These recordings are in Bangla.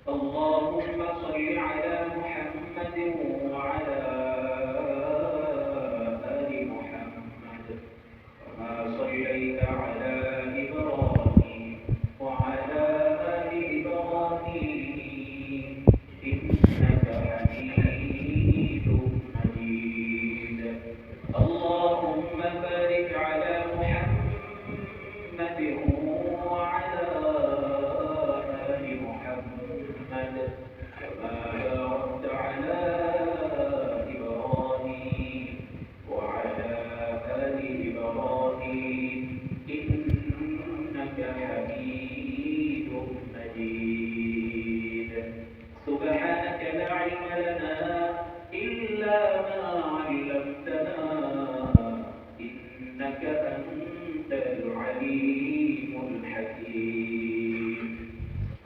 اللهم صل على محمد وعلى آل محمد كما صليت على إبراهيم وعلى آل إبراهيم إنك حميد مجيد. اللهم بارك على محمد وعلى آل محمد كما باركت على إبراهيم وعلى آل إبراهيم إنك حميد مجيد. سبحانك لا علم لنا إلا ما علمتنا إنك أنت العليم الحكيم.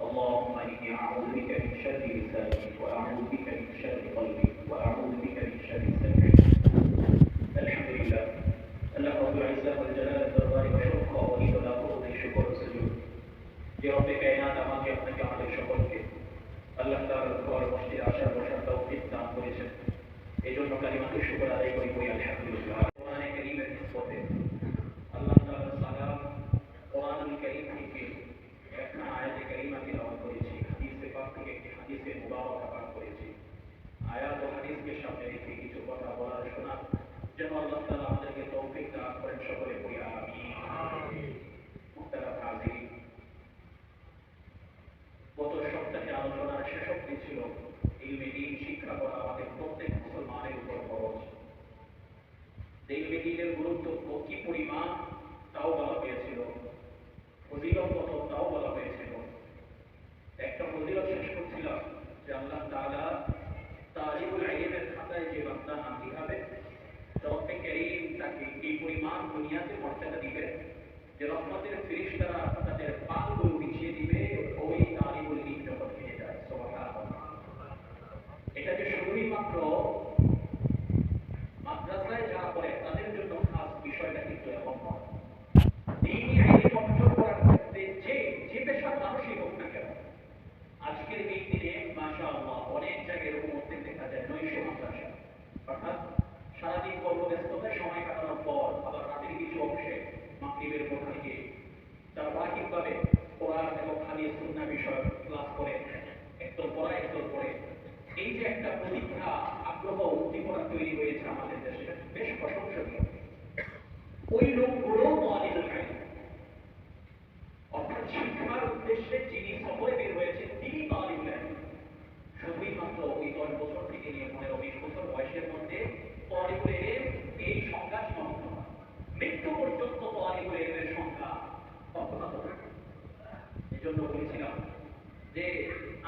اللهم إني أعوذ بك من شر لساني وأعوذ بك من شر قلبي وأعوذ بك من شر سمعي. الحمد لله আল্লাহ রাব্বুল ইজ্জত ওয়াল জালাল দরবারে অসংখ্য অগণিত লাখ কোটি শুকর ও সুজুদ যে রব্বে কায়নাত আমাকে আপনাকে আমাদের সকলকে আল্লাহ তাআলার ঘর মসজিদে আসার বসার তৌফিক দান করেছেন। এই জন্য কালিমাতে শুকর আদায় করি আলহামদুলিল্লাহ। কোরআনে কারীমের নিসবতে আল্লাহ তাআলার সালাম কোরআনুল কারীম থেকে একটা আয়াতে কারীমা তিলাওয়াত করেছি, হাদিসে পাক থেকে একটি হাদিসে মুবারাকা পাঠ করেছি। আয়াত ও হাদিসকে সামনে রেখে কিছু কথা বলার শোনার যেন আল্লাহ তাআলা আমাদেরকে তৌফিক দান করেন, সকলে বলি আমিন। মুহতারাম হাজিরিন, গত সপ্তাহে আলোচনার শেষোক্তি ছিল ইলমে দ্বীন শিক্ষা করা আমাদের প্রত্যেক মুসলমানের উপর ফরজ। ইলমে দ্বীনের গুরুত্ব কি পরিমাণ তাও বলা হয়েছিল, ফজিলত কত তাও বলা হয়েছিল। একটা ফজিলত শেষ করছিলাম যে আল্লাহ তাআলা তালিবুল ইলমের খাতায় যে বান্দা নাম লিখাবে রব্বে কারীম তাকে এই পরিমাণ দুনিয়াতে মর্যাদা দিবে যে রহমতের ফেরেশতারা তাদের পালগুলো বিছিয়ে দিবে ওই তালিবুল ইলম যখন ফিরে যায়। সুবহানাল্লাহ। এটা যে শুধুই মাত্র মাদ্রাসায় যারা পড়ে তাদের জন্য খাস বিষয়টা কিন্তু এমন নয়। দ্বীনি ইলম অর্জন করার ক্ষেত্রে যে পেশার মানুষই হোক না কেন, আজকের এই দিনে মাশাআল্লাহ অনেক জায়গায় এরকম দেখা যায় নৈশ মাদ্রাসা, অর্থাৎ সারাদিন কর্মব্যস্ততায় সময় কাটানোর পর আবার রাতের কিছু অংশে মাগরিবের পর থেকে ধারাবাহিকভাবে কোরআন এবং হাদিস সুন্নাহ বিষয়ক ক্লাস করে একদল পড়া একদল পড়ে। এই যে একটা প্রতীক্ষা আগ্রহ উদ্দীপনা তৈরি হয়েছে আমাদের দেশে, বেশ প্রশংসনীয়। ওই লোকগুলো তালিবুল ইলম, অর্থাৎ শিক্ষার উদ্দেশ্যে যিনি সফরে বের হয়েছেন তিনি তালিবুল ইলম। শুধুই মাত্র ওই 10 বছর থেকে নিয়ে 15-20 বছর বয়সের মধ্যে তালিবুল ইলম এই সংজ্ঞা সীমাবদ্ধ নয়, মৃত্যু পর্যন্ত তালিবুল ইলমের সংখ্যা অব্যাহত থাকে। এই জন্য বলেছিলাম যে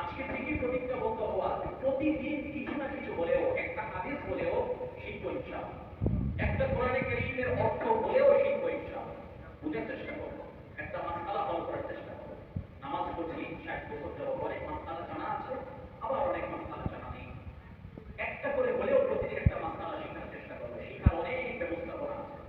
আজকে থেকে প্রতিজ্ঞাবদ্ধ হওয়া প্রতিদিন কিছু না কিছু হলেও, একটা হাদিস হলেও শিখব ইনশাআল্লাহ, একটা কোরআনে কারীমের অর্থ হলেও শিখব ইনশাআল্লাহ, বুঝার চেষ্টা করব, একটা মাসআলা হল করার চেষ্টা করব। নামাজ পড়ছি 60 বছর যাবত অনেক মাসআলা জানা আছে, আবার অনেক মাসআলা জানা নেই। একটা করে হলেও প্রতিদিন একটা মাসআলা শেখার চেষ্টা করব। শিখার অনেক ব্যবস্থাপনা আছে,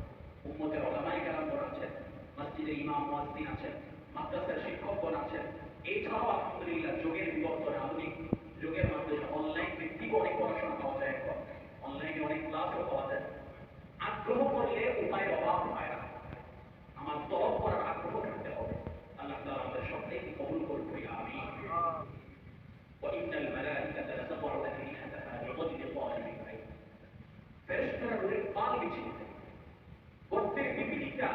উম্মতের উলামায়ে কেরাম আছেন, মসজিদের ইমাম মুয়াজ্জিন আছেন, মাদ্রাসার শিক্ষকগণ আছেন। এছাড়াও আলহামদুলিল্লাহ যুগের বিবর্তনে আধুনিক যুগের মাধ্যমে অনলাইন ভিত্তিক অনেক পড়াশোনা পাওয়া যায়, এখন অনলাইনে অনেক ক্লাসও পাওয়া যায়। আগ্রহ করলে উপায়ের অভাব হয় না, আমার তলব করার আগ্রহ থাকতে হবে। আল্লাহ তাআলা আমাদের সবাইকে কবুল করুন, আমিন। ওয়াইন্নাল মালাইকাতা লাতাদউ আজনিহাতাহা লিওয়াজহি তালিবিল ইলম, ফেরেশতারা রূহের পাল বিছিয়ে দেয়। প্রত্যেক বিপিনিকা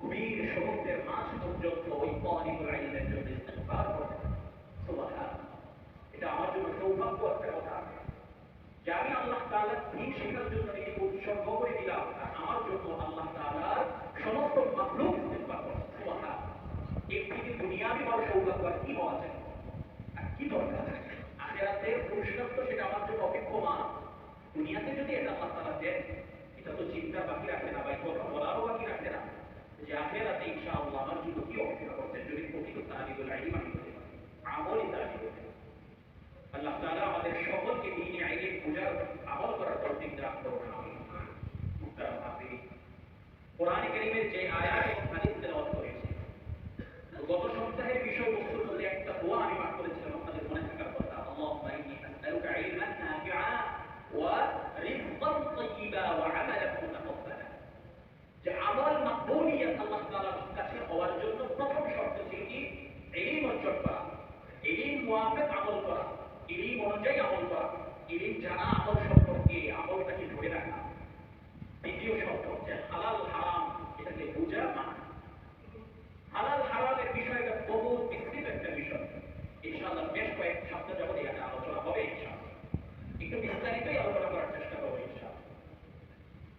গভীর সমুদ্রের মাঝ পর্যন্ত ওই তালিবুল ইলমের জন্য ইস্তিগফার করে। সুবহানাল্লাহ। এটা আমার জন্য সৌভাগ্য একটা কথা যে আমি আল্লাহ তাআলার দ্বীন শেখার জন্য নিজেকে উৎসর্গ করে দিলাম, আর আমার জন্য আল্লাহ তাআলার সমস্ত মাখলুক ইস্তিগফার করে। সুবহানাল্লাহ। এর থেকে দুনিয়াবি বড় সৌভাগ্য আর কি হওয়া যায়, আর কি দরকার? আখিরাতের পুরস্কার তো সেটা আমার জন্য অপেক্ষমান। দুনিয়াতে যদি এটা আল্লাহ তাআলা দেন, এটা তো চিন্তা বাকি রাখে না, বা কথা বলারও বাকি রাখে না যে আখিরাতে ইনশাআল্লাহ আমার জন্য কি অপেক্ষা করছেন যদি প্রকৃত তালিবুল ইলম আমি হতে পারি, আমলি তালিবুল ইলম। আল্লাহ তাআলা আমাদের সকলকে দ্বীনি ইলম বুঝার আমল করার তৌফিক দান করুন, আমিন। মুহতারাম হাজিরিন, কোরআনে কারীমের যে আয়াত এবং হাদিস তেলাওয়াত করেছি, গত সপ্তাহের বিষয়বস্তুর মধ্যে একটা দোয়া আমি পাঠ করেছিলাম, আপনাদের মনে মুওয়াফিক আমল করা, ইলম অনুযায়ী আমল করা, ইলম জানা, আমল সম্পর্কে আমলটাকে ধরে রাখা। দ্বিতীয় শব্দ হচ্ছে হালাল হারাম, এটাকে বোঝা মানা। হালাল হারামের বিষয়টা বহু বিস্তৃত একটা বিষয়, ইনশাআল্লাহ বেশ কয়েক সপ্তাহ যাবত এটা আলোচনা হবে ইনশাআল্লাহ। একটু বিস্তারিতই আলোচনা করার চেষ্টা করবো ইনশাআল্লাহ।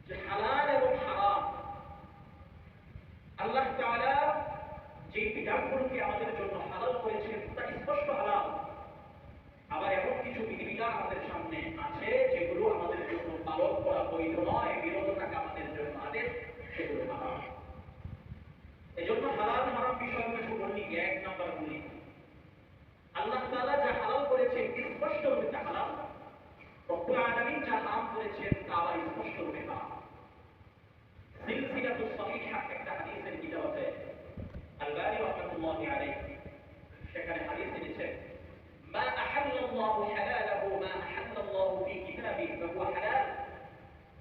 যে হালাল এবং হারাম, আল্লাহ তাআলা যে বিধানগুলোকে আমাদের জন্য হালাল করেছেন তা স্পষ্ট হালাল। আবার এমন কিছু বিধিবিধান আমাদের সামনে আছে যেগুলো আমাদের জন্য পালন করা বৈধ নয়, বিরত থাকা আমাদের জন্য আদেশ, সেগুলো হারাম। এজন্য হালাল হারাম বিষয় কিছু বললি, এক নাম্বার বলি আল্লাহ তাআলা যা হালাল করেছেন স্পষ্ট রূপে তা হালাল, রব্বুল আলামিন যা হারাম করেছেন তা আবার স্পষ্ট রূপে হারাম। সিলসিলাতুস সহিহা একটা হাদিসের কিতাব আছে, আল-বানি রাহমাতুল্লাহি আলাইহি, সেখানে হাদিস এনেছেন মা আহাল্লাল্লাহু হালালাহু মা আহাল্লাল্লাহু ফি কিতাবিহি ফাহুয়া হালাল।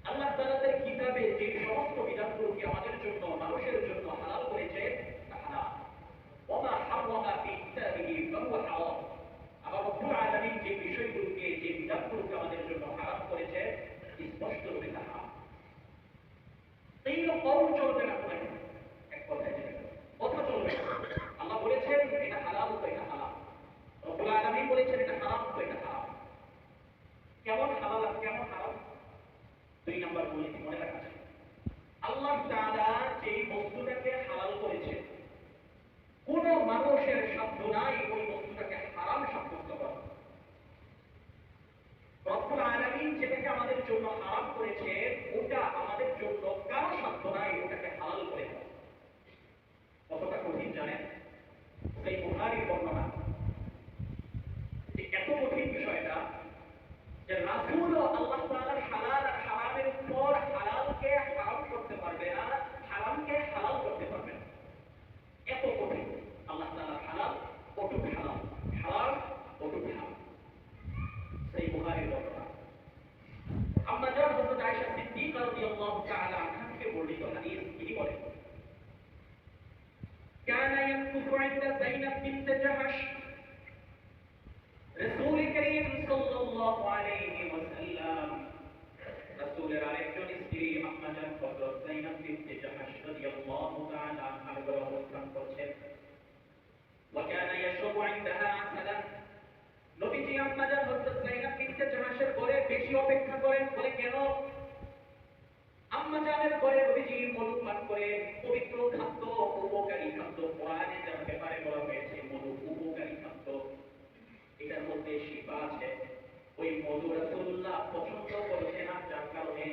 আল্লাহ তাআলা তার কিতাবে যে সমস্ত বিধানগুলোকে আমাদের জন্য, মানুষের জন্য হালাল করেছে তা হালাল। ওয়া মা হারামা ফি কিতাবিহি ফাহুয়া হারাম। আবার রব্বুল আলামিন যে বিষয়গুলোকে, যে বিধানগুলোকে আমাদের জন্য হারাম করেছে স্পষ্ট রূপে তা হারাম। এই কওল চলবে না কোনো এক কথায়, কথা চলবে না। আল্লাহ বলেছেন এটা হালাল তো এটা হালাল, রব্বুল আলামিন বলেছেন এটা হারাম তো এটা হারাম। কেমন হালাল আর কেমন হারাম? দুই নাম্বার বলেছি, মনে রাখা যায় আল্লাহ তাআলা যে বস্তুটাকে হালাল করেছেন কোন মানুষের সাধ্য নাই ওই বস্তুটাকে হারাম সাব্যস্ত করা। রব্বুল আলামিন যেটাকে আমাদের জন্য হারাম করেছে ওটা আমাদের জন্য কারো সাধ্য নাই ওটাকে হালাল করে দেওয়া। কতটা কঠিন জানেন? সেই বুখারীর বর্ণনা, এত কঠিন বিষয়টা যে রাসূল আল্লাহ তাআলার হালাল আর হারামের উপর হালালকে হারাম করতে পারবে না, হারামকে হালাল করতে পারবে না। এত কঠিন আল্লাহ তাআলার হালাল, কটুক হালাল, হারাম কটুক হারাম। সেই বুখারীর বর্ণনা আম্মা জান হযরত আয়েশা সিদ্দিকা রাদিয়াল্লাহু তাআলা আনহা থেকে বর্ণিত হাদিস, তিনি বলেন কানা ইয়াকুফু ইনদা যায়নাব বিনত জাহশ, রাসূল করিম সাল্লাল্লাহু আলাইহি ওয়াসাল্লাম, রাসূলের আরেকজন স্ত্রী আম্মা জান হযরত যায়নাব বিনত জাহশ রাদিয়াল্লাহু তাআলা আনহার ঘরে অবস্থান করছেন। ওয়া কানা ইয়াশরাবু ইনদাহা আসালান, নবীজি আম্মা জান হযরত যায়নাব বিনত জাহশের ঘরে বেশি অপেক্ষা করেন। বলে কেন? আম্মা জানের ঘরে নবীজি মধু পান করে, পবিত্র খাদ্য, উপকারী খাদ্য। কোরআনে যার ব্যাপারে বলা হয়েছে মধু উপকারী খাদ্য, এটার মধ্যে শিফা আছে। ওই মধু রাসূলুল্লাহ পছন্দ করেছেন, যার কারণে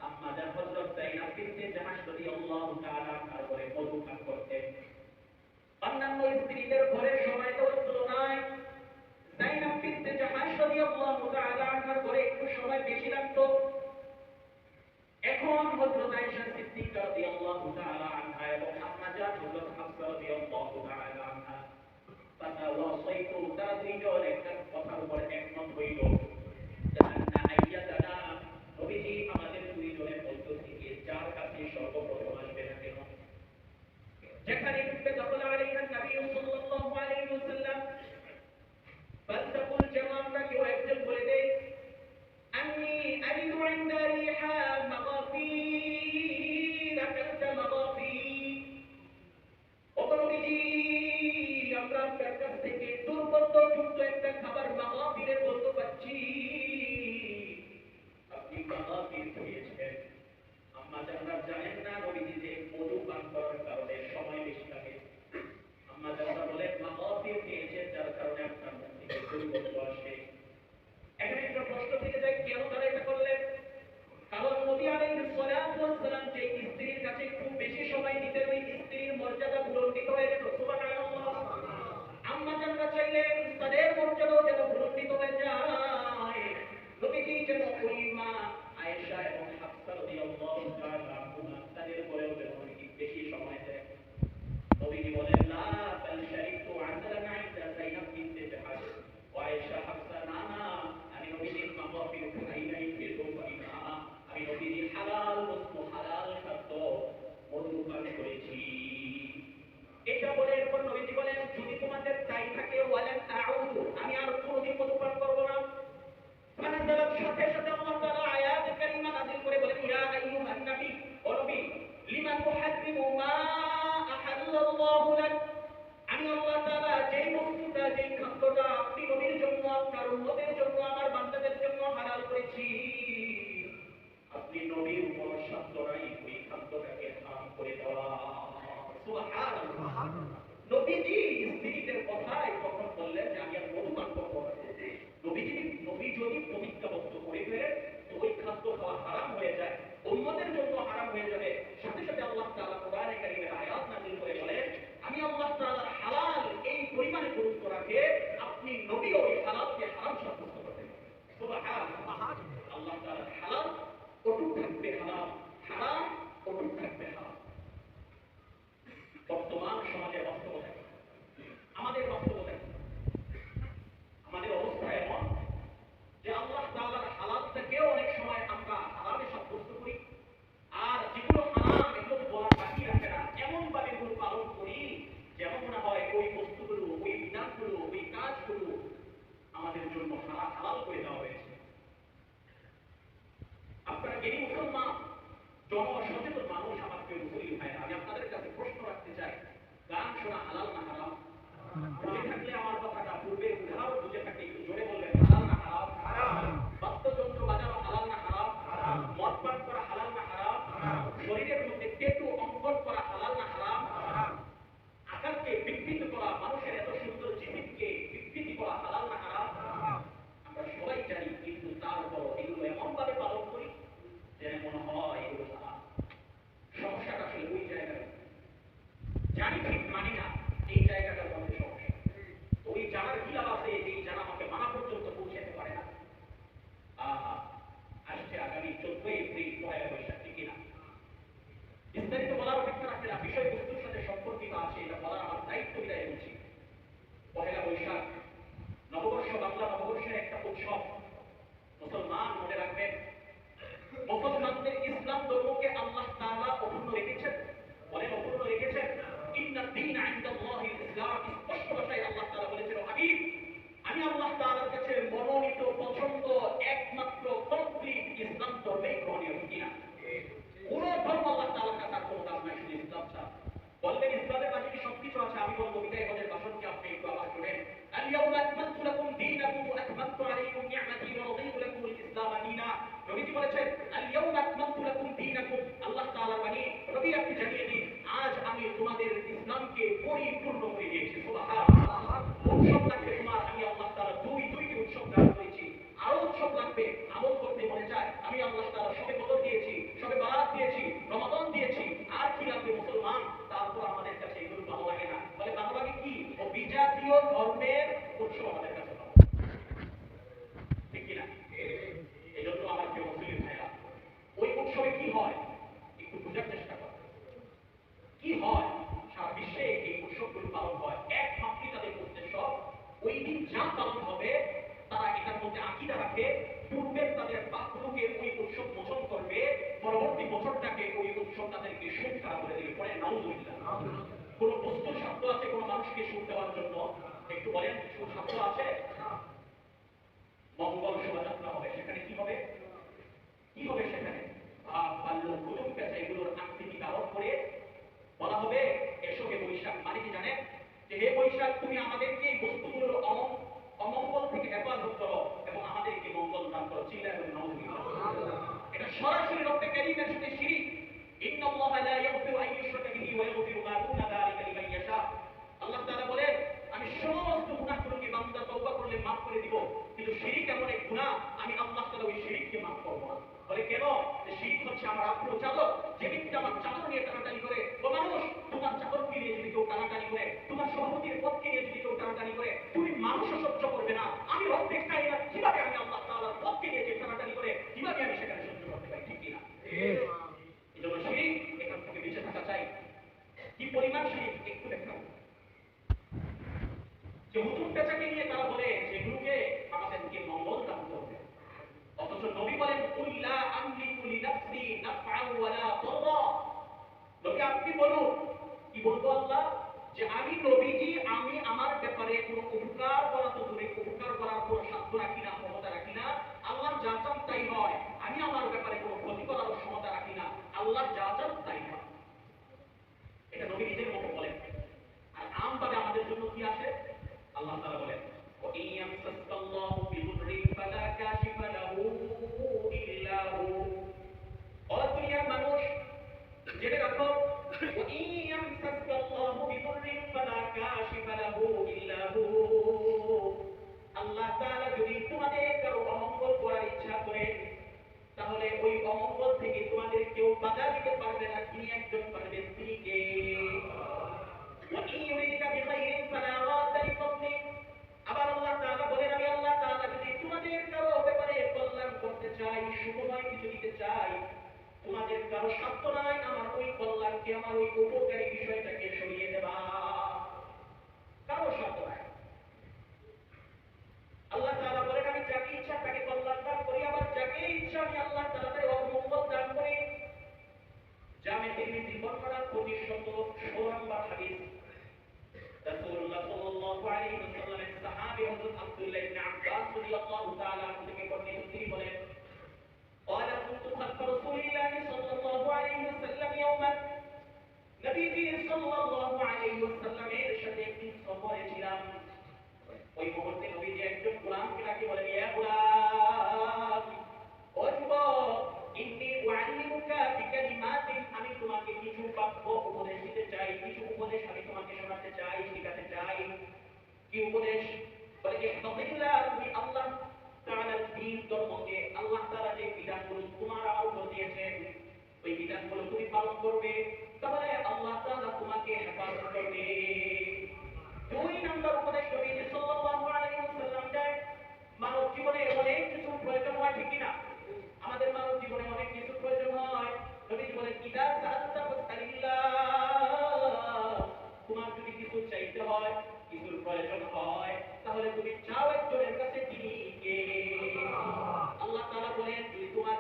আম্মা জান হযরত যায়নাব বিনতে জাহশ রাদিয়াল্লাহু তাআলা তার ঘরে মধু পান করতেন। অন্যান্য স্ত্রীদের ঘরে সময় তো তুলনায় যায়নাব বিনতে জাহশ রাদিয়াল্লাহু তাআলা তার ঘরে একটু সময় বেশি লাগতো। এখন হযরত আয়েশা সিদ্দিকা রাদিয়াল্লাহু তাআলা আনহা এবং আম্মা জান হযরত হাফসা রাদিয়াল্লাহু তাআলা আনহা তাতাওয়াসাইতু, তারা দুইজন একটা কথার উপর একমত হইল যে আন্না আইয়াতানা, নবীজি আমাদের দুইজনের মধ্য থেকে যার কাছে সর্বপ্রথম আসবে না কেন, যেখানে ঢুকবে তখন আলাইহিন নবী সাল্লাল্লাহু আলাইহি ওয়াসাল্লাম ফালতাকুল জামাআতা, কেউ একজন বলে দেয় أني أجد عند ريحا مغافير أكلت مغافير، অপরবিজি আমরা আপনার কাছ থেকে দুর্গন্ধযুক্ত জনসচেতন মানুষ আমার কেউ মুসলিম হয় না। আমি আপনাদের কাছে প্রশ্ন রাখতে চাই, গান শোনা হালাল না হারাম? বুঝে থাকলে আমার কথাটা পূর্বের উদাহরণ বুঝে থাকলে একটু জোরে বলবেন, হালাল না হারাম? বাদ্যযন্ত্র বাজানো হালাল না হারাম? মদ পান করা হালাল না হারাম? শরীরের মধ্যে ট্যাটু অঙ্কন করা হালাল না হারাম? আকারকে বিকৃত করা, মানুষের এত সুন্দর জীবনকে বিকৃত করা হালাল না হারাম? আমরা সবাই জানি, কিন্তু তারপর এগুলো এমন ভাবে পালন করি যেন মনে হয় এগুলো হারাম। সমস্যাটা আসলে ওই জায়গায়, জানি ঠিক মানি না, এই জায়গাটার মধ্যে সমস্যা। তো ওই জানার কি লাভ আছে যে এই জানা আমাকে মানা পর্যন্ত পৌঁছাতে পারে না? আসছে আগামী 14 এপ্রিল পয়লা বৈশাখ, ঠিক কিনা? বিস্তারিত বলার অপেক্ষা রাখে না, বিষয়বস্তুর সাথে সম্পর্কিত আছে, এটা বলার আমার দায়িত্ব বিদায় করছি। পয়লা বৈশাখ নববর্ষ, বাংলা নববর্ষের একটা উৎসব। মুসলমান মনে রাখবেন, মুসলমানদের ইসলাম ধর্মকে আল্লাহ তাআলা অক্ষুণ্ণ রেখেছেন। বলেন, অক্ষুণ্ণ রেখেছেন। ইন্না দ্বীনা ইনদাল্লাহিল ইসলাম, স্পষ্ট ভাষায় আল্লাহ তাআলা বলেছেন, হাবিব, আমি আল্লাহ তাআলার কাছে মনোনীত, পছন্দ, একমাত্র কমপ্লিট ইসলাম ধর্মই গ্রহণীয়, কিনা? কোন ধর্ম আল্লাহ তাআলার কাছে আর কোনো দাম নাই, শুধু ইসলাম ছাড়া। বলবেন ইসলামের মাঝে কি সবকিছু আছে? আমি বলবো, বিদায় হজের ভাষণকে আপনি একটু আবার শুনেন। আল-ইয়াওমা আকমালতু লাকুম দীনাকুম ওয়া আতমামতু আলাইকুম নি'মাতি ওয়া রাদিতু লাকুম আল-ইসলাম দীনা। নবীজি বলেছেন, আল-ইয়াওমা আকমালতু লাকুম দীনাকুম, আল্লাহ তাআলা বাণী, নবী আপনি জানিয়ে দিন, আজ আমি তোমাদের ইসলামকে পরিপূর্ণ করে দিয়েছি। সুবহানাল্লাহ। উৎসব লাগবে তোমার, আমি আল্লাহ তাআলা দুইটি উৎসব দান করেছি। আরো উৎসব লাগবে, আমল করতে মনে চায়, আমি আল্লাহ তাআলা শবে কদর দিয়েছি, শবে বারাত দিয়েছি, রমাদান দিয়েছি। আর কি লাগবে মুসলমান? তারপর আমাদের কাছে এগুলো ভালো লাগে না। তাহলে ভালো লাগে কি? ও বিজাতীয় ধর্মের উৎসব আমাদের কাছে ভালো, ঠিক কিনা? এই জন্য আমার কেউ মুসলিম ভাইরা, ওই উৎসবে কি হয় একটু বোঝার চেষ্টা করো। কি হয়? সারা বিশ্বে এই উৎসবগুলো পালন হয়, একমাত্র তাদের উদ্দেশ্য ওই দিন যা পালন হবে তারা এটার মধ্যে আকীদা রাখে, পূর্বের তাদের পাপগুলোকে ওই উৎসব মোচন করবে, পরবর্তী বছরটাকে ওই উৎসব তাদেরকে সুখ খারাপ করে দিবে। পরে নাউযুবিল্লাহ। কোন বস্তুর স্বার্থ আছে কোন মানুষকে সুখ দেওয়ার জন্য? একটু বলেন, সুখ স্বার্থ আছে? মঙ্গল শোভাযাত্রা হবে, সেখানে কি হবে? কি হবে সেখানে? ভাল্লুক, কুতুব পেঁচা এগুলোর আকৃতি ধারণ করে বলা হবে, এসো হে বৈশাখ। মানে কি জানেন? যে হে বৈশাখ, তুমি আমাদেরকে এই বস্তুগুলোর অমঙ্গল থেকে হেফাজত করো এবং আমাদেরকে মঙ্গল দান করো। চিল্লায় বলুন নাউযুবিল্লাহ। এটা সরাসরি রব্বে কারীমের সাথে শিরিক। ইন্নাল্লাহা লা ইয়াগফিরু আন ইউশরাকা বিহি ওয়া ইয়াগফিরু মা দুনা যালিকা লিমান ইয়াশা। আল্লাহ তাআলা বলেন, আমি সমস্ত গুনাহগুলোকে বান্দা তওবা করলে মাফ করে দিব, কিন্তু শিরিক এমন এক গুনাহ, আমি আল্লাহ তাআলা ওই শিরিককে মাফ করব না। বলে কেন? যে শিরিক হচ্ছে আমার আব্রু চাদর, যে ব্যক্তি আমার চাদর নিয়ে টানাটানি করে। ও মানুষ, তোমার চাদরকে নিয়ে যদি কেউ টানাটানি করে, তোমার সভাপতির পদকে নিয়ে যদি কেউ টানাটানি করে, তুমি মানুষও সহ্য করবে না। আমি রব্বে কারীম, কিভাবে আমি আল্লাহ তাআলার পদকে নিয়ে যে টানাটানি করে, কিভাবে আমি সেখানে সহ্য করতে পারি, ঠিক কিনা? এই জন্য শিরিক, এখান থেকে বেঁচে থাকা চাই। কি পরিমাণ শিরিক একটু দেখাবো। যে হুজুর পেঁচাকে নিয়ে তারা বলে যেগুলোকে আমাদেরকে মঙ্গল দান করবে, অথচ নবী বলেন, কুল্লা আমলিকু লিনাফসি নাফআন ওয়ালা দাররা। নবী আপনি বলুন, কি বলবো আল্লাহ? যে আমি নবীজি, আমি আমার ব্যাপারে কোনো উপকার করা তো দূরে, উপকার করার কোনো সাধ্য রাখি না, ক্ষমতা রাখি না। আল্লাহ যা চান তাই হয়। আমি আমার ব্যাপারে কোনো ক্ষতি করার ক্ষমতা রাখি না, আল্লাহ যা চান তাই হয়। এটা নবী নিজের মতো বলেন। আর আমভাবে আমাদের জন্য কি আসে? আল্লাহ তাআলা বলেন, ওয়া ইয়ামসাসকাল্লাহু বিদুররিন ফালা কাশিফা লাহু ইল্লা হু। ও দুনিয়ার মানুষ, জেনে রাখো, ওয়া ইয়ামসাসকাল্লাহু বিদুররিন ফালা কাশিফা লাহু ইল্লা হু। আল্লাহ তাআলা যদি তোমাদের কারো অমঙ্গল করার ইচ্ছা করেন, তাহলে ওই অমঙ্গল থেকে তোমাদের কেউ বাধা দিতে পারবে না। তিনি একজন পারবেন, তিনি কে? আবার আল্লাহ তাআলা বলেন, আমি আল্লাহ তাআলা যদি তোমাদের কারো ব্যাপারে কল্যাণ করতে চাই, শুভময় কিছু দিতে চাই, তোমাদের কারো সাধ্য নাই আমার ওই কল্যাণকে, আমার ওই উপকারী বিষয়টাকে সরিয়ে দেবা। কারো সাধ্য নাই। আল্লাহ তাআলা বলেন, আমি যাকে ইচ্ছা তাকে কল্যাণ দান করি, আবার যাকে ইচ্ছা আমি আল্লাহ তাআলা তার অমঙ্গল দান করি। জামে তিরমিজি বর্ণনা 2516 নম্বর হাদিস। রাসূলুল্লাহ সাল্লাল্লাহু আলাইহি ওয়াসাল্লামের সাহাবী হযরত আব্দুল্লাহ ইবনে আব্বাস রাদিয়াল্লাহু তাআলা আনহু থেকে বর্ণিত, তিনি বলেন, قال كنت خلف رسول الله صلى الله عليه নবীজি সাল্লাল্লাহু আলাইহি ওয়াসাল্লামের সাথে একটি সফরে ছিলাম। ওই মুহূর্তে নবীজি একজন গোলামকে ডাকে বলেন, ইয়া গোলাম, ও যুবক, ইন্নী উআল্লিমুকা বিকালিমাতিন, আমি তোমাকে কিছু বাক্য উপদেশ দিতে চাই, কিছু উপদেশ আমি তোমাকে শোনাতে চাই, শেখাতে চাই। কি উপদেশ? বলে, ইহফাযিল্লাহ, তুমি আল্লাহ তাআলার দ্বীন ধর্মকে, আল্লাহ তাআলা যে বিধানগুলো তোমার আমার উপর দিয়েছেন, ওই বিধানগুলো তুমি পালন করবে, তাহলে আল্লাহ তাআলা তোমাকে হেফাজত করবে। দুই নম্বর উপদেশ নবীজি সাল্লাল্লাহু আলাইহি ওয়াসাল্লাম দেন, মানব জীবনে অনেক কিছু প্রয়োজন হয়, ঠিক কিনা? আমাদের মানব জীবনে অনেক কিছু প্রয়োজন হয়। নবীজি বলেন, ইদা সাআলতা ফাসআলিল্লাহ, তোমার যদি কিছু চাইতে হয়, কিছুর প্রয়োজন হয়, তাহলে তুমি চাও একজনের কাছে, তিনি কে? আল্লাহ তাআলা বলেন, যদি তোমার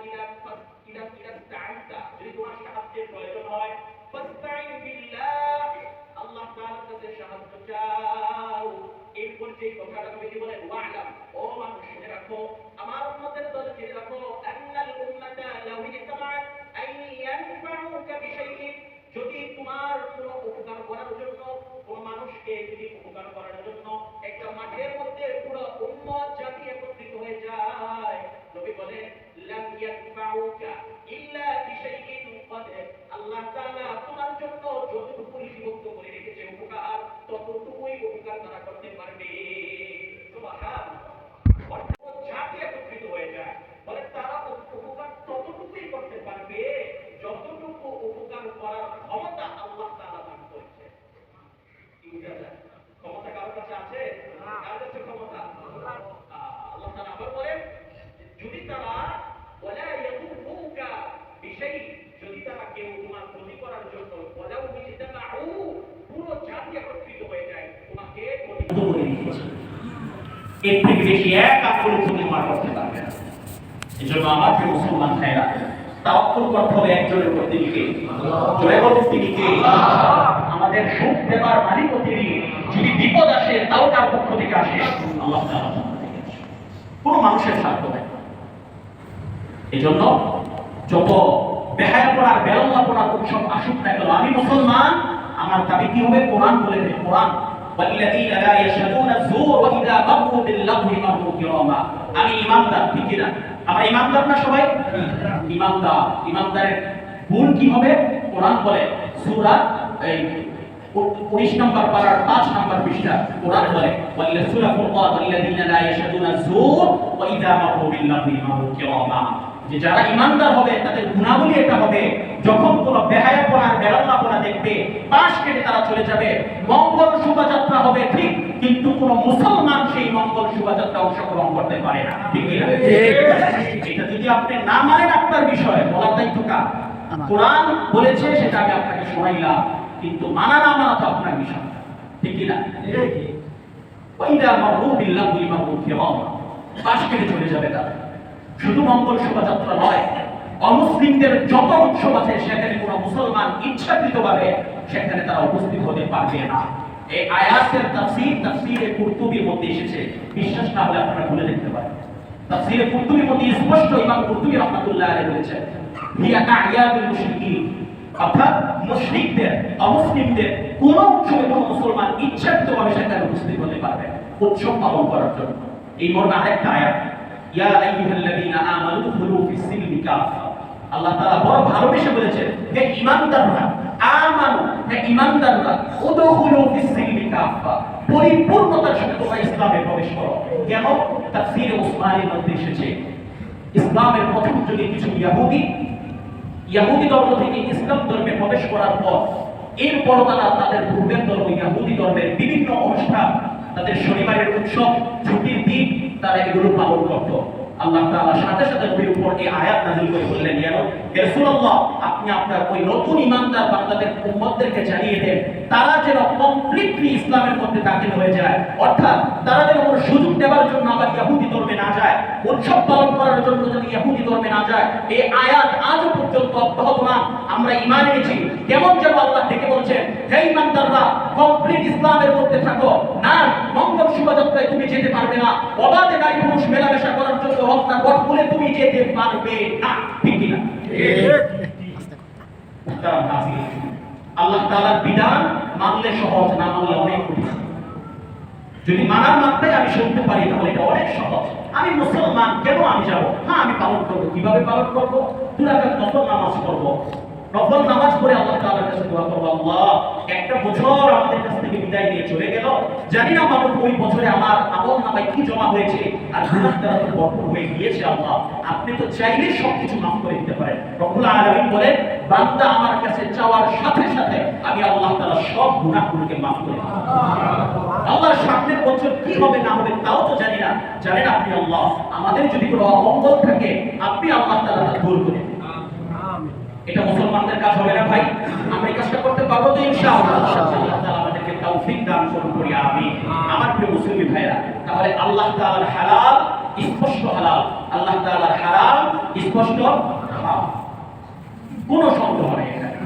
যদি তোমার সাহায্যের প্রয়োজন হয়, ফাস্তাইন বিল্লাহ, আল্লাহ তাআলার কাছে সাহায্য চাও। এরপর যে কথাটা নবীজি বলেন, ওয়া'লাম, ও মানুষ শুনে রাখো, আমার উম্মতের দল জেনে রাখো, আন্নাল উম্মাতা লাউ ইজতামাআত আন ইয়ানফাউকা বিশাইইন, যদি তোমার কোনো উপকার করার জন্য, কোন মানুষকে যদি উপকার করার জন্য একটা মাঠের মধ্যে পুরো উম্মত জাতি একত্রিত হয়ে যায়, নবী বলেন, লাম ইয়ানফাউকা ইল্লা বিশাইইন ক্বাদ, আল্লাহ তাআলা তোমার জন্য যতটুকু লিপিবদ্ধ করে রেখেছে উপকার, ততটুকুই উপকার তারা করতে পারবে। সুবহানাল্লাহ। অর্থাৎ জাতি একত্রিত হয়ে যায়, বলে তারা উপকার ততটুকুই করতে পারবে যতটুকু উপকার করার ক্ষমতা আল্লাহ তাআলা দান করেছে। কি বুঝা যায়? ক্ষমতা কার কাছে আছে? কার কাছে ক্ষমতা? আল্লাহ তাআলা আবার বলেন, যদি তারা ওয়ালা ইয়াদুরুকা বিশাই, যদি তারা কেউ তোমার ক্ষতি করার জন্য ওয়ালাউ ইজতামাউ, পুরো জাতি একত্রিত হয়ে যায়, তোমাকে ক্ষতি করে দিয়েছে, এর থেকে বেশি এক আকুল ক্ষতি তোমার করতে পারবে না। এজন্য আমার প্রিয় মুসলমান ভাইরা, তাওয়াক্কুল করতে হবে একজনের উপর, তিনি কে? জয় বলুন, তিনি কে? আমাদের সুখ দেবার মালিকও তিনি। যদি বিপদ আসে, তাও তার পক্ষ থেকে আসে, আল্লাহ তাআলা কোনো মানুষের স্বার্থ নাই। এজন্য যত বেহায়াপনার বেলাল্লাপনার উৎসব আসুক না কেন, আমি মুসলমান, আমার দাবি কি হবে? কোরআন বলে দেয়, কোরআন ওয়াল্লাযীনা লা ইয়াশহাদুনা যুর ওয়া ইযা মাররু বিল-লাগহি মাররু কিরামা। আমি ইমানদার, ঠিক কি না? আমরা ইমানদার না সবাই? ইমানদার। ইমানদারের গুণ কি হবে? কোরআন বলে, সূরা 19 নম্বর পারার 5 নম্বর পৃষ্ঠা, কোরআন বলে, ওয়াল্লা সূরা ফুরকান, ওয়াল্লাযীনা লা ইয়াশহাদুনা যুর ওয়া ইযা মাররু বিল-লাগহি মাররু কিরামা। যে যারা ইমানদার হবে তাদের গুণাবলী এটা হবে, যখন কোন বেহায়াপনার বেলাল্লাপনা দেখবে, পাশ কেটে তারা চলে যাবে। মঙ্গল শোভাযাত্রা হবে ঠিক, কিন্তু কোন মুসলমান সেই মঙ্গল শোভাযাত্রা অংশগ্রহণ করতে পারে না, ঠিক কি না? এটা যদি আপনি না মানেন আপনার বিষয়, বলার দায়িত্ব কার? কোরআন বলেছে, সেটা আমি আপনাকে শোনাইলাম, কিন্তু মানা না মানা তো আপনার বিষয়, ঠিক কি না? ওয়াইদা মাররু বিল-লাগহি মাররু কিরামা, পাশ কেটে চলে যাবে তারা। শুধু মঙ্গল শোভাযাত্রা নয়, অমুসলিমদের যত উৎসব আছে সেখানে কোনো মুসলমান ইচ্ছাকৃতভাবে সেখানে তারা উপস্থিত হতে পারবে না। এই আয়াতের তাফসীরে কুরতুবীর মধ্যে এসেছে, বিশ্বাস না হলে আপনারা খুলে দেখতে পারেন। তাফসীরে কুরতুবীর মধ্যে স্পষ্ট ইমাম কুরতুবী রাহমাতুল্লাহ আলাইহি বলেছেন, হিয়া আ'য়াদুল মুশরিকিন, অর্থাৎ মুশরিকদের, অমুসলিমদের কোন উৎসবে কোনো মুসলমান ইচ্ছাকৃতভাবে সেখানে উপস্থিত হতে পারবে উৎসব পালন করার জন্য। এই মর্মে আরেকটা আয়াত, ইয়া আইয়ুহাল্লাযীনা আমানু দুখুলু ফিস-সিলমি কাফা, আল্লাহ তাআলা বড় ভালোবেসে বলেছেন, হে ঈমানদাররা, আমানু, হে ঈমানদাররা, উদখুলু ফিস-সিলমি কাফা, পরিপূর্ণতার সাথে তোমরা ইসলামে প্রবেশ করো। কেন? তাফসীরে উসমানীর মধ্যে এসেছে, ইসলামের প্রথম যুগে কিছু ইহুদি ধর্ম থেকে ইসলাম ধর্মে প্রবেশ করার পর, এরপর তারা তাদের পূর্বের ধর্ম ইহুদি ধর্মের বিভিন্ন অনুষ্ঠান, তাদের শনিবারের উৎসব, ছুটির দিন, তারা এগুলো পালন করত। আল্লাহ তাআলা সাথে সাথে নবীর উপর এই আয়াত নাযিল করে বললেন, ইয়া রাসূলুল্লাহ, আপনি আপনার ওই নতুন ঈমানদার বান্দাদের উম্মতদেরকে জানিয়ে দেন, তারা যেন কমপ্লিটলি ইসলামের মধ্যে দাখিল হয়ে যায়, অর্থাৎ তারা যেন কোনো সুযোগ দেওয়ার জন্য আবার ইহুদি ধর্মে না যায়, উৎসব পালন করার জন্য যেন ইহুদি ধর্মে না যায়। এই আয়াত আজও পর্যন্ত অব্যাহতমান। আমরা ঈমান এনেছি, কেমন যেন আল্লাহ ডেকে বলছেন, হে ঈমানদাররা, কমপ্লিট ইসলামের মধ্যে থাকো, না মঙ্গল শোভাযাত্রায় তুমি যেতে পারবে না, অবাধে নারী পুরুষ মেলামেশা করার জন্য হত্যা বলে তুমি যেতে পারবে না, ঠিক কি না? আল্লাহ তাআলার বিধান মানলে সহজ, না মানলে অনেক কঠিন। যদি মানার মাত্রায় আমি শুনতে পারি তাহলে এটা অনেক সহজ। আমি মুসলমান, কেন আমি যাব? হ্যাঁ, আমি পালন করবো। কিভাবে পালন করবো? 2 রাকাত নফল নামাজ পড়বো। নফল নামাজ পড়ে আল্লাহ তাআলার কাছে দোয়া করবো, আল্লাহ একটা বছর আমাদের কাছ থেকে বিদায় নিয়ে চলে গেল, জানি না মাবুদ ওই বছরে আমার আমল নামায় কি জমা হয়েছে, আর গুনাহ দ্বারা তো ভরপুর হয়ে গিয়েছে। আল্লাহ আপনি তো চাইলে সবকিছু মাফ করে দিতে পারেন। রব্বুল আলামিন বলেন, বান্দা আমার কাছে চাওয়ার সাথে সাথে আমি আল্লাহ তাআলা সব গুনাহগুলোকে মাফ করে দিই। আল্লাহর সামনের বছর কি হবে না হবে তাও তো জানি না, জানেন আপনি আল্লাহ। আমাদের যদি কোনো অমঙ্গল থাকে আপনি আল্লাহ তাআলা তা দূর করে দিন। এটা মুসলমানদের কাজ হবে না ভাই? আমরা এই কাজটা করতে পারবো তো ইনশাআল্লাহ। আল্লাহ তাআলা আমাদেরকে তৌফিক দান করুন করি আমিন। আমার প্রিয় মুসলিম ভাইরা, তাহলে আল্লাহ তাআলার হালাল স্পষ্ট হালাল, আল্লাহ তাআলার হারাম স্পষ্ট হারাম, কোনো সন্দেহ নেই এখানে।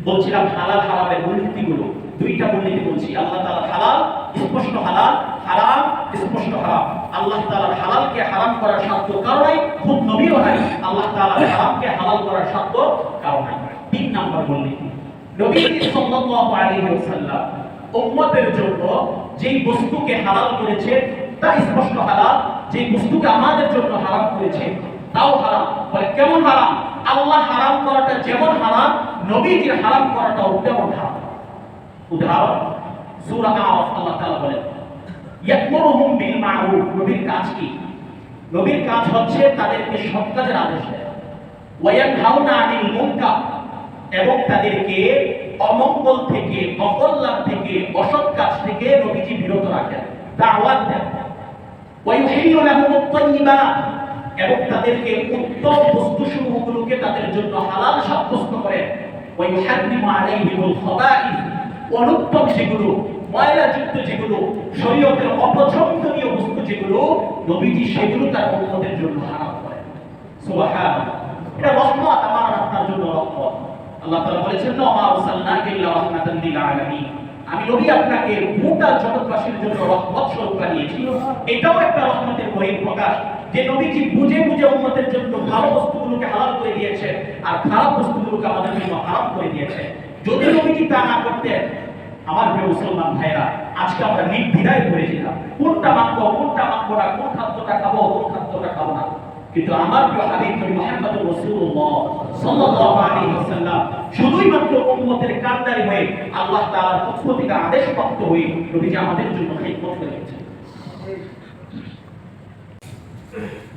বলছিলাম হালাল হারামের মূলনীতিগুলো, দুইটা মূলনীতি বলছি। আল্লাহ তাআলার হালাল স্পষ্ট হালাল, হারাম স্পষ্ট হারাম। আল্লাহ তাআলার হালালকে হারাম করার সাধ্য কারো নাই, খুব নবীও নাই। আল্লাহ তাআলার হারামকে হালাল করার সাধ্য কারো নাই। 3 নাম্বার মূলনীতি, নবী সাল্লাল্লাহু আলাইহি ওয়াসাল্লাম উম্মতের জন্য যেই বস্তুকে হালাল করেছে তা স্পষ্ট হালাল, যেই বস্তুকে আমাদের জন্য হারাম করেছে তাও হারাম। বলে কেমন হারাম? আল্লাহ হারাম করাটা যেমন হারাম, নবীজির হারাম করাটাও তেমন হারাম। উদাহরণ, সূরা আরাফ আল্লাহ তাআলা বলেন, ইয়া'মুরুহুম বিল মা'রুফ। নবীর কাজ কি? নবীর কাজ হচ্ছে তাদেরকে সৎ কাজের আদেশ দেয়। ওয়া ইয়ানহাউনা আনিল মুনকার, এবং তাদেরকে অমঙ্গল থেকে, অকল্যাণ থেকে, অসৎ কাজ থেকে নবীজি বিরত রাখেন, দাওয়াত দেন। ওয়া ইউহিল্লু লাহুমুত তাইয়্যিবাত, এবং তাদেরকে উত্তম বস্তুসমূহগুলোকে তাদের জন্য হালাল সাব্যস্ত করেন। ওয়া ইউহাররিমু আলাইহিমুল খাবাইস, অনুত্তম যেগুলো, ময়লাযুক্ত যেগুলো, শরীয়তের অপছন্দনীয় বস্তু যেগুলো, নবীজি সেগুলো তার উম্মতের জন্য হারাম করেন। সুবহানাল্লাহ, এটা রহমত, আমার আপনার জন্য রহমত। আল্লাহ তাআলা বলেছেন, ওয়া আরসালনাকা ইল্লা রাহমাতান লিল আলামিন, আমি নবী আপনাকে গোটা জগৎবাসীর জন্য রহমত স্বরূপ বানিয়েছি। এটাও একটা রহমতের বহিঃপ্রকাশ যে নবীজি বুঝে বুঝে উম্মতের জন্য ভালো বস্তুগুলোকে হালাল করে দিয়েছে আর খারাপ বস্তুগুলোকে আমাদের জন্য হারাম করে দিয়েছে। যদি নবীজি তা না করতেন, আমার প্রিয় মুসলমান ভাইরা, আজকে আমরা নির্দ্বিধায় পড়েছিলাম কোনটা মানবো কোনটা মানবো না, কোন খাদ্যটা খাবো কোন খাদ্যটা খাবো না। কিন্তু আমার প্রিয় হাবিব নবী মুহাম্মদুর রাসূলুল্লাহ সাল্লাল্লাহু আলাইহি ওয়াসাল্লাম শুধুই মাত্র উম্মতের কান্ডারি হয়ে আল্লাহ তাআলার পক্ষ থেকে আদেশপ্রাপ্ত হয়ে নবীজি আমাদের জন্য খিদমত করেছেন।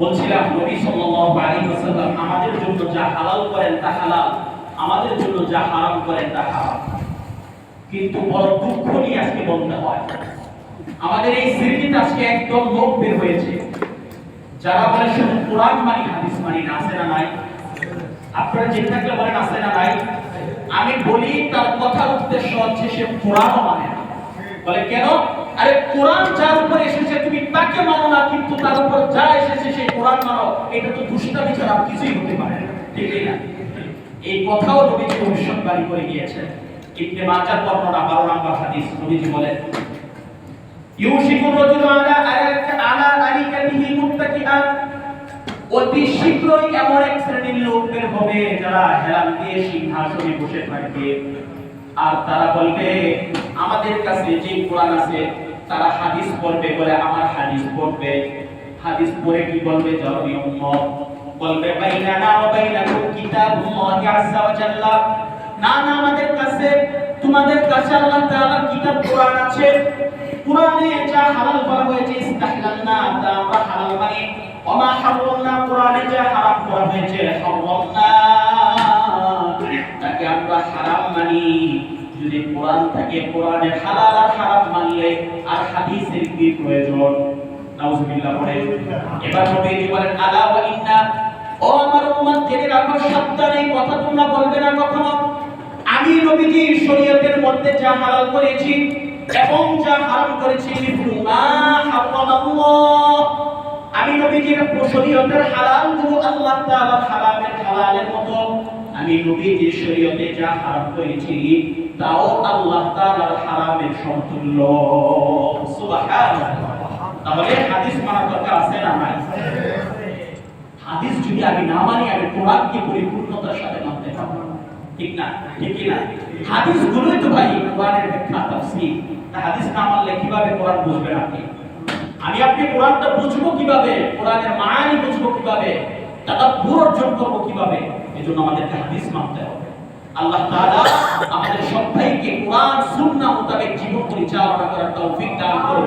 বলছিলাম নবী সাল্লাল্লাহু আলাইহি ওয়াসাল্লাম আমাদের জন্য যা হালাল করেন তা হালাল, আমাদের জন্য যা হারাম করেন তা হারাম। কিন্তু বড় দুঃখ নিয়ে আজকে বলতে হয়, আমাদের এই সিরিজে আজকে একদম লোক বের হয়েছে যারা বলে শুধু কোরআন মানি হাদিস মানি না, আছে না নাই? আপনারা যে থাকলে বলেন আছে না নাই? আমি বলি তার কথার উদ্দেশ্য হচ্ছে সে কোরআনও মানে না। বলে কেন? আরে কোরআন যার উপর এসেছে তুমি তাকে মানো না, কিন্তু তার উপর যা এসেছে সেই কোরআন মানো, এটা তো দুষ্টামি ছাড়া কিছুই হতে পারে না, ঠিক না? এই কথাও নবীজি ভবিষ্যৎবাণী করে গিয়েছেন। ইবনে মাজাহ বর্ণনা 12 নম্বর হাদিস, নবীজি বলেন, ইউশিকুর রাজুলু আলা আলিকাতিহি মুত্তাকিআন, অতি শীঘ্রই এমন এক শ্রেণীর লোক বের হবে যারা হেলান দিয়ে সিংহাসনে বসে থাকবে আর তারা বলবে আমাদের কাছে যে কোরআন আছে, তারা হাদিস পড়বে, বলে আমার হাদিস পড়বে। হাদিস পড়ে কি বলবে? জরুরি উম্মত বলবে বাইনানা ওয়া বাইনাকুম কিতাবুল্লাহি আযজা ওয়া জাল্লা, না না আমাদের কাছে তোমাদের কাছে আল্লাহ তাআলার কিতাব কোরআন আছে, কোরআনে যা হালাল করা হয়েছে ইস্তাহলালনা তা আমরা হালাল মানি, ওয়া মা হারামনা কোরআনে যা হারাম করা হয়েছে হারামনা তাকে আমরা হারাম মানি। যদি কোরআন থাকে কোরআনের হালাল আর হারাম মানলে আর হাদিসের কি প্রয়োজন? নাউজুবিল্লাহ বলে। এবার নবীজি বলেন, আলা ওয়া ইন্না, ও আমার উম্মত জেনে রাখো, সাবধানে এই কথা তোমরা বলবে না কখনো, আমি নবীজি শরীয়তের মধ্যে যা হালাল করেছি এবং যা হারাম করেছি মা হারামাল্লাহ, আমি নবীজির শরীয়তের হালালগুলো আল্লাহ তাআলার হারামের হালালের মতো, আমি নবীজির শরীয়তে যা হারাম করেছি তাও আল্লাহ তাআলার হারামের সমতুল্য। সুবহানাল্লাহ। তাহলে হাদিস মানার দরকার আছে না নাই? হাদিস যদি আমি না মানি, আমি কোরআনকে পরিপূর্ণতার সাথে মানতে পারবো না। ঠিক না? ঠিক না? হাদিসগুলোই তো ভাই কোরআনের ব্যাখ্যা তাফসীর। হাদিস না মানলে কিভাবে কোরআন বুঝবেন আপনি? আপনি কোরআনটা বুঝবো কিভাবে? কোরআনের মানি বুঝবো কিভাবে? তাদাব্বুর অর্জন করবো কিভাবে? এজন্য আমাদেরকে হাদিস মানতে হবে। আল্লাহ তাআলা আমাদের সবাইকে কোরআন সুন্নাহ মোতাবেক জীবন পরিচালনা করার তৌফিক দান করুন।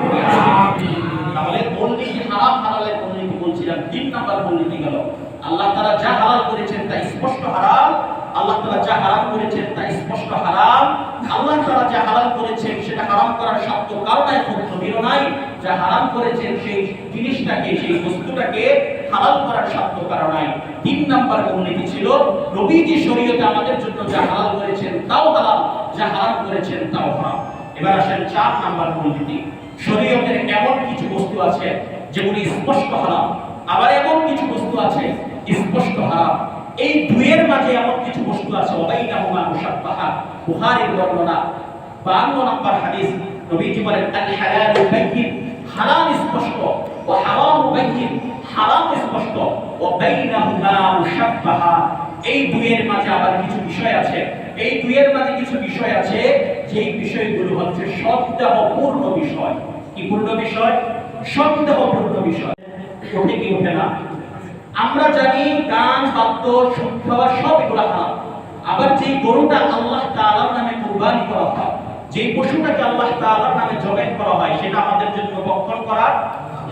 আমিন। তাহলে মূলনীতি হারাম হালালের মূলনীতি বলছিলাম, 3 নাম্বার মূলনীতি গেল আল্লাহ তাআলা যা হালাল করেছেন তা স্পষ্ট হারাম, আল্লাহ তাআলা যা হারাম করেছেন তা স্পষ্ট হারাম, আল্লাহ তাআলা যা হালাল করেছেন সেটা হারাম করার শর্ত কারণে খুব নাই, যা হারাম করেছেন সেই জিনিসটাকে সেই বস্তুটাকে হালাল করার শর্ত কারণে। 3 নাম্বার মূলনীতি ছিল নবীজি শরীয়তে আমাদের জন্য যা হালাল করেছেন তাও হালাল, যা হারাম করেছেন তাও হারাম। এবার আসেন 4 নাম্বার মূলনীতি। শরীয়তের এমন কিছু বস্তু আছে যেগুলি স্পষ্ট হারাম, আবার এমন কিছু বস্তু আছে স্পষ্ট হারাম। এই দুইয়ের মাঝে এমন কিছু বস্তু আছে ওয়াইনাহুমা মুশাব্বাহা। বুখারীর বর্ণনা 52 নম্বর হাদিস, নবীজি বলেন আল হালালু বাইয়িন, হালাল স্পষ্ট, ওয়া হারামু বাইয়িন, হারাম স্পষ্ট, ওয়া বাইনাহুমা মুশাব্বাহা। এই দুইয়ের মাঝে আবার কিছু বিষয় আছে, এই দুইয়ের মাঝে কিছু বিষয় আছে যেই বিষয়গুলো হচ্ছে সন্দেহপূর্ণ বিষয়। কি পূর্ণ বিষয়? সন্দেহপূর্ণ বিষয়। ওঠে কি ওঠে না? আমরা জানি গান বাদ্য সুদ খাওয়া সব এগুলো হারাম। আবার যে গরুটা আল্লাহ তাআলার নামে কুরবানি করা হয়, যে পশুটাকে আল্লাহ তাআলার নামে জবাই করা হয়, সেটা আমাদের জন্য ভক্ষণ করা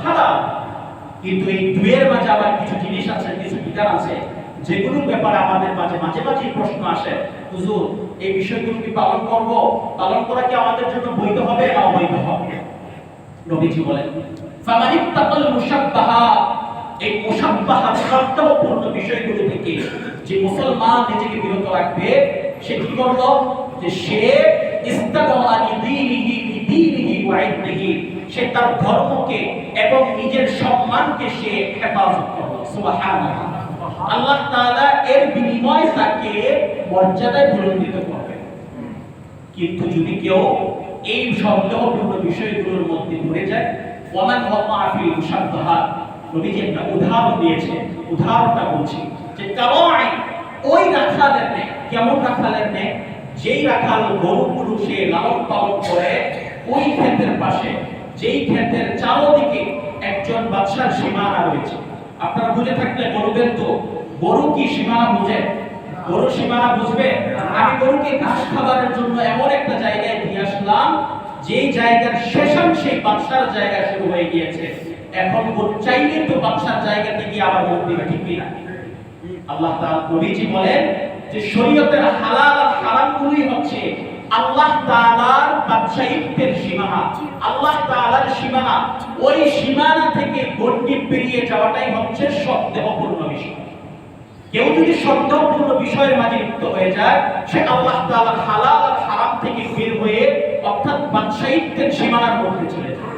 হারাম। কিন্তু এই দুয়ের মাঝে আবার কিছু জিনিস আছে, কিছু বিধান আছে যেগুলোর ব্যাপারে আমাদের মাঝে মাঝে মাঝে প্রশ্ন আসে, হুজুর এই বিষয়গুলো কি পালন করব? পালন করা কি আমাদের জন্য বৈধ হবে না অবৈধ হবে? নবীজি বলেন ফামানিত্তাকাল মুশাব্বাহা, এই মুশাব্বাহা সন্দেহপূর্ণ বিষয়গুলো থেকে যে মুসলমান নিজেকে বিরত রাখবে, সে কি করল? যে সে ইস্তাগলা লিদীনিহি লিদীনিহি ওয়া ইরদিহি, সে তার ধর্মকে এবং নিজের সম্মানকে সে হেফাজত করল। সুবহানাল্লাহ। আল্লাহ তাআলা এর বিনিময়ে তাকে মর্যাদায় বুলন্দিত করবেন। কিন্তু যদি কেউ এই সন্দেহপূর্ণ বিষয়গুলোর মধ্যে পড়ে যায়, ওয়ামান ওয়াকা ফিল মুশাব্বাহাত, নবীজি একটা উদাহরণ দিয়েছে, উদাহরণটা বলছি যে কারাই, ওই রাখালের ন্যায়। কেমন রাখালের ন্যায়? যেই রাখাল গরুগুলো সে লালন পালন করে, ওই ক্ষেতের পাশে, যেই ক্ষেতের চারদিকে একজন বাদশার সীমানা রয়েছে। আপনারা বুঝে থাকলে বলবেন তো, গরু কি সীমানা বুঝে? গরু সীমানা বুঝবে? আমি গরুকে ঘাস খাবারের জন্য এমন একটা জায়গায় দিয়ে আসলাম, যেই জায়গার শেষাংশে বাদশার জায়গা শুরু হয়ে গিয়েছে। এখন গরু চাইলে তো বাদশার জায়গাতে গিয়ে আবার মুখ দিবে, ঠিক কিনা? আল্লাহ তাআলা, নবীজি বলেন যে শরীয়তের হালাল আর হারামগুলোই হচ্ছে আল্লাহ তাআলার বাদশাহিত্বের সীমানা, আল্লাহ তাআলার সীমানা। ওই সীমানা থেকে গণ্ডি পেরিয়ে যাওয়াটাই হচ্ছে সন্দেহপূর্ণ বিষয়। কেউ যদি সন্দেহপূর্ণ বিষয়ের মাঝে লিপ্ত হয়ে যায়, সে আল্লাহ তাআলার হালাল আর হারাম থেকে বের হয়ে অর্থাৎ বাদশাহিত্বের সীমানার মধ্যে চলে যায়।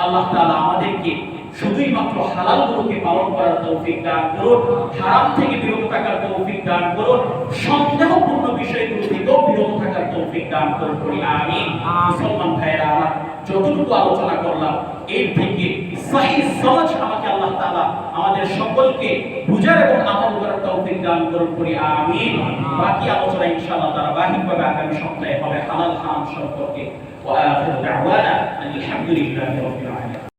আল্লাহ তাআলা আমাদেরকে শুধুই মাত্র হালালগুলোকে পালন করার তৌফিক দান করুন, হারাম থেকে বিরত থাকার তৌফিক দান করুন, সন্দেহপূর্ণ বিষয়গুলো থেকেও বিরত থাকার তৌফিক দান করুন। আমিন। মুসলমান ভাইরা আমার, যতটুকু আলোচনা করলাম এর থেকে সহিহ সমাজ আমাকে আল্লাহ তাআলা আমাদের সকলকে বুঝার এবং আমল করার তৌফিক দান করুন। আমিন। বাকি আলোচনা ইনশাআল্লাহ ধারাবাহিকভাবে আগামী সপ্তাহে হবে হালাল হারাম সম্পর্কে। ওয়া আখিরু দাওয়ানা আলহামদুলিল্লাহি রাব্বিল আলামিন।